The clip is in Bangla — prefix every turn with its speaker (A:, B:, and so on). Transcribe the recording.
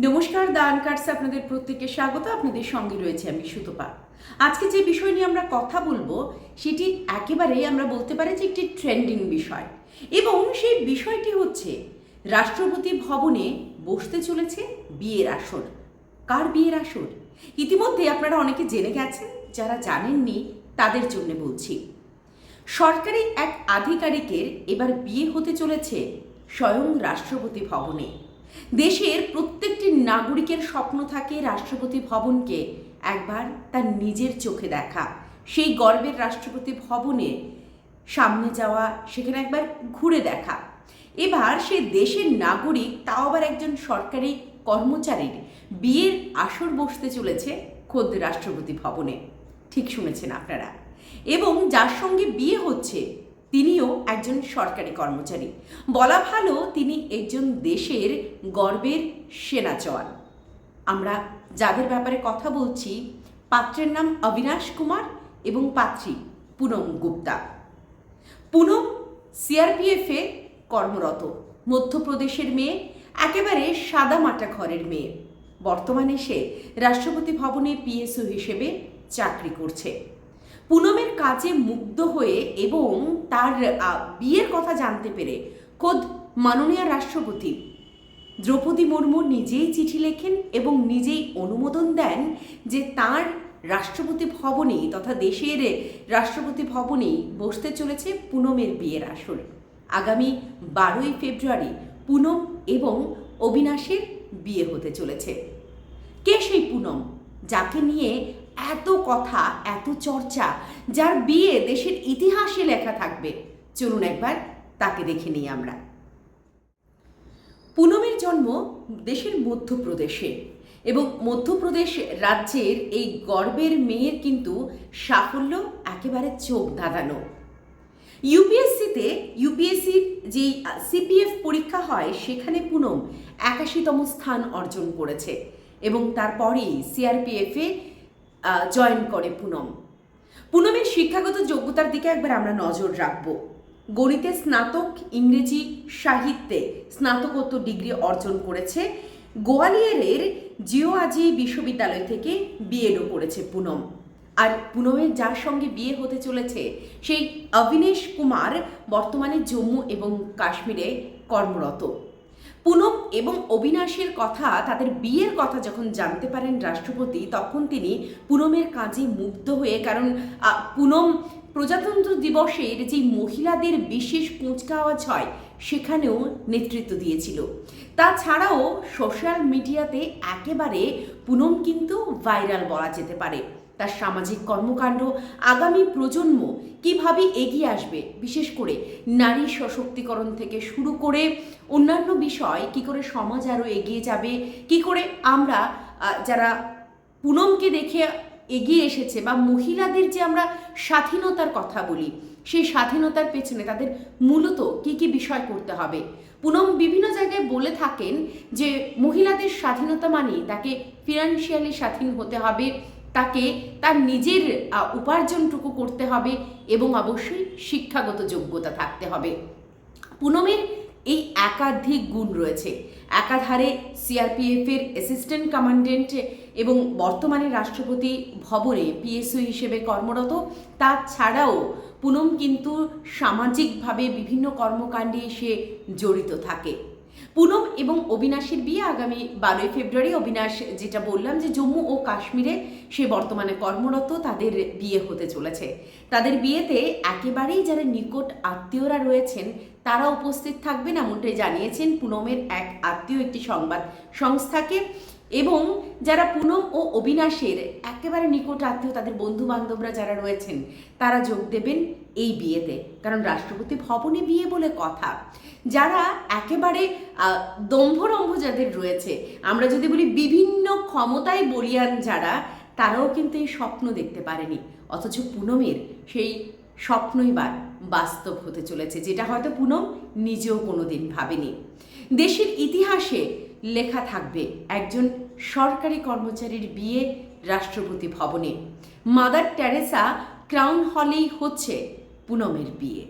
A: নমস্কার, দ্য আনকাটসে আপনাদের প্রত্যেককে স্বাগত। আপনাদের সঙ্গে রয়েছে আমি সুতপা। আজকে যে বিষয় নিয়ে আমরা কথা বলবো সেটি একেবারেই আমরা বলতে পারি যে একটি ট্রেন্ডিং বিষয়, এবং সেই বিষয়টি হচ্ছে রাষ্ট্রপতি ভবনে বসতে চলেছে বিয়ের আসর। কার বিয়ের আসর? ইতিমধ্যে আপনারা অনেকে জেনে গেছেন, যারা জানেননি তাদের জন্য বলছি। সরকারি এক আধিকারিকের এবার বিয়ে হতে চলেছে স্বয়ং রাষ্ট্রপতি ভবনে। দেশের প্রত্যেকটি নাগরিকের স্বপ্ন থাকে রাষ্ট্রপতি ভবনকে একবার তার নিজের চোখে দেখা, সেই গর্বের রাষ্ট্রপতি ভবনে সামনে যাওয়া, সেখানে একবার ঘুরে দেখা। এবার সে দেশের নাগরিক, তাও আবার একজন সরকারি কর্মচারীর বিয়ের আসর বসতে চলেছে খোদ রাষ্ট্রপতি ভবনে। ঠিক শুনেছেন আপনারা। এবং যার সঙ্গে বিয়ে হচ্ছে তিনিও একজন সরকারি কর্মচারী। বলা ভালো তিনি একজন দেশের গর্বের সেনা জওয়ান। আমরা যাদের ব্যাপারে কথা বলছি, পাত্রের নাম অবিনাশ কুমার এবং পাত্রী পুনম গুপ্তা। পুনম সিআরপিএফে কর্মরত, মধ্যপ্রদেশের মেয়ে, একেবারে সাদামাটা ঘরের মেয়ে। বর্তমানে সে রাষ্ট্রপতি ভবনে পিএসও হিসেবে চাকরি করছে। পুনমের কাজে মুগ্ধ হয়ে এবং তার বিয়ের কথা জানতে পেরে খোদ মাননীয় রাষ্ট্রপতি দ্রৌপদী মুর্মু নিজেই চিঠি লেখেন এবং নিজেই অনুমোদন দেন যে তার রাষ্ট্রপতি ভবনেই তথা দেশের রাষ্ট্রপতি ভবনেই বসতে চলেছে পুনমের বিয়ের আসর। আগামী 12ই ফেব্রুয়ারি পুনম এবং অবিনাশের বিয়ে হতে চলেছে। কে সেই পুনম, যাকে নিয়ে এত কথা, এত চর্চা, যার বিয়ে দেশের ইতিহাসে লেখা থাকবে? চলুন একবার তাকে দেখে নিই আমরা। পুনমের জন্ম দেশের মধ্যপ্রদেশে, এবং মধ্যপ্রদেশ রাজ্যের এই গর্বের মেয়ের কিন্তু সাফল্য একেবারে চোখ ধাঁধানো। ইউপিএসসির যে সিপিএফ পরীক্ষা হয় সেখানে পুনম 81তম স্থান অর্জন করেছে এবং তারপরেই সিআরপিএফে জয়েন করে পুনমের শিক্ষাগত যোগ্যতার দিকে একবার আমরা নজর রাখব। গণিতে স্নাতক, ইংরেজি সাহিত্যে স্নাতকোত্তর ডিগ্রি অর্জন করেছে। গোয়ালিয়রের জিওআজি বিশ্ববিদ্যালয় থেকে বিএডও করেছে পুনম। আর পুনমের যার সঙ্গে বিয়ে হতে চলেছে সেই অবিনেশ কুমার বর্তমানে জম্মু এবং কাশ্মীরে কর্মরত। পুনম এবং অবিনাশের কথা, তাদের বিয়ের কথা যখন জানতে পারেন রাষ্ট্রপতি, তখন তিনি পুনমের কাজে মুগ্ধ হয়ে, কারণ পুনম প্রজাতন্ত্র দিবসের যে মহিলাদের বিশেষ কুচকাওয়াজ হয় সেখানেও নেতৃত্ব দিয়েছিল। তাছাড়াও সোশ্যাল মিডিয়াতে একেবারে পুনম কিন্তু ভাইরাল বলা যেতে পারে। তার সামাজিক কর্মকাণ্ড আগামী প্রজন্ম কিভাবে এগিয়ে আসবে, বিশেষ করে নারী সশক্তিকরণ থেকে শুরু করে অন্যান্য বিষয়, কি করে সমাজ আরও এগিয়ে যাবে, কি করে আমরা যারা পুনমকে দেখে এগিয়ে এসেছে বা মহিলাদের যে আমরা স্বাধীনতার কথা বলি, সেই স্বাধীনতার পেছনে তাদের মূলত কি কি বিষয় করতে হবে। পুনম বিভিন্ন জায়গায় বলে থাকেন যে মহিলাদের স্বাধীনতা মানেই তাকে ফিনান্সিয়ালি স্বাধীন হতে হবে, তাকে তার নিজের উপার্জনটুকু করতে হবে এবং অবশ্যই শিক্ষাগত যোগ্যতা থাকতে হবে। পুনমের এই একাধিক গুণ রয়েছে। একাধারে সিআরপিএফের অ্যাসিস্ট্যান্ট কমান্ড্যান্ট এবং বর্তমানে রাষ্ট্রপতি ভবনে পিএসও হিসেবে কর্মরত। তাছাড়াও পুনম কিন্তু সামাজিকভাবে বিভিন্ন কর্মকাণ্ডে সে জড়িত থাকে। পুনম এবং অবিনাশের বিয়ে আগামী 12ই ফেব্রুয়ারি। অবিনাশ, যেটা বললাম যে জম্মু ও কাশ্মীরে সে বর্তমানে কর্মরত, তাদের বিয়ে হতে চলেছে। তাদের বিয়েতে একেবারেই যারা নিকট আত্মীয়রা রয়েছেন তারা উপস্থিত থাকবেন, এমনটাই জানিয়েছেন পুনমের এক আত্মীয় একটি সংবাদ সংস্থাকে। এবং যারা পুনম ও অবিনাশের একেবারে নিকট আত্মীয়, তাদের বন্ধু বান্ধবরা যারা রয়েছেন তারা যোগ দেবেন এই বিয়েতে, কারণ রাষ্ট্রপতি ভবনে বিয়ে বলে কথা। যারা একেবারে দম্ভরম্ভ যাদের রয়েছে, আমরা যদি বলি বিভিন্ন ক্ষমতায় বলিয়ান যারা, তারাও কিন্তু এই স্বপ্ন দেখতে পারেনি, অথচ পুনমের সেই স্বপ্নই বাস্তব হতে চলেছে, যেটা হয়তো পুনম নিজেও কোনোদিন ভাবেনি। দেশের ইতিহাসে লেখা থাকবে একজন সরকারি কর্মচারীর বিয়ে রাষ্ট্রপতি ভবনে। মাদার টেরেসা ক্রাউন হলেই হচ্ছে পুনমের বিয়ে।